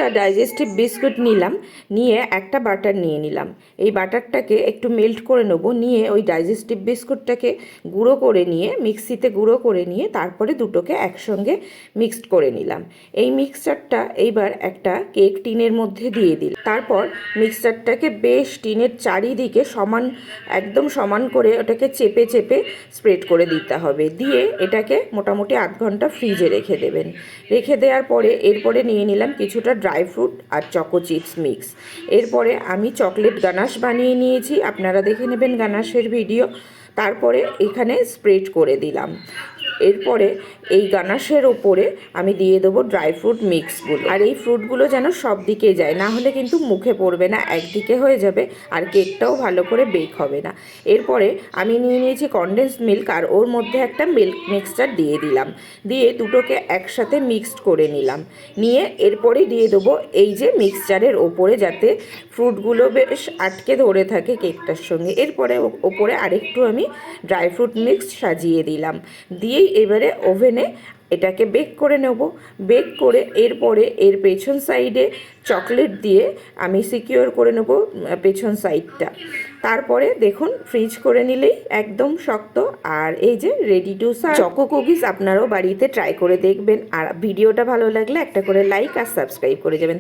কিছুটা digestive biscuit নিলাম, নিয়ে একটা বাটার নিয়ে নিলাম। এই বাটারটাকে একটু মেল্ট করে নেব, নিয়ে ওই ডাইজেস্টিভ বিস্কুটটাকে গুঁড়ো করে নিয়ে মিক্সিতে গুঁড়ো করে নিয়ে তারপরে দুটোকে একসঙ্গে মিক্সড করে নিলাম। এই মিক্সচারটা এইবার একটা কেক টিনের মধ্যে দিয়ে দিলাম। তারপর মিক্সচারটাকে বেশ টিনের চারিদিকে একদম সমান করে ওটাকে চেপে চেপে স্প্রেড করে দিতে হবে। দিয়ে এটাকে মোটামুটি আধ ঘন্টা ফ্রিজে রেখে দেবেন। রেখে দেওয়ার পরে এরপরে নিয়ে নিলাম কিছুটা ড্রাই ফ্রুট আর চকো চিপস মিক্স। এরপরে আমি চকলেট গানাশ বানিয়ে নিয়েছি, আপনারা দেখে নেবেন গানাশের ভিডিও। তারপরে এখানে স্প্রেড করে দিলাম। এরপরে এই গানাশের ওপরে আমি দিয়ে দেবো ড্রাই ফ্রুট মিক্সগুলো। আর এই ফ্রুটগুলো যেন সব দিকে যায়, না হলে কিন্তু মুখে পড়বে না, একদিকে হয়ে যাবে আর কেকটাও ভালো করে বেক হবে না। এরপরে আমি নিয়ে নিয়েছি কনডেন্স মিল্ক, আর ওর মধ্যে একটা মিল্ক মিক্সচার দিয়ে দিলাম। দিয়ে দুটোকে একসাথে মিক্সড করে নিলাম। নিয়ে এরপরে দিয়ে দেবো এই যে মিক্সচারের ওপরে, যাতে ফ্রুটগুলো বেশ আটকে ধরে থাকে কেকটার সঙ্গে। এরপরে ওপরে আরেকটু আমি ড্রাই ফ্রুট মিক্স সাজিয়ে দিলাম। দিয়েই এবারে ওভেনে এটাকে বেক করে নেব। বেক করে এরপরে এর পেছন সাইডে চকলেট দিয়ে আমি সিকিউর করে নেব পেছন সাইডটা। তারপরে দেখুন ফ্রিজ করে নিলেই একদম শক্ত। আর এই যে ready to serve choco cookies আপনারাও বাড়িতে ট্রাই করে দেখবেন। আর ভিডিওটা ভালো লাগলে একটা করে লাইক আর সাবস্ক্রাইব করে যাবেন।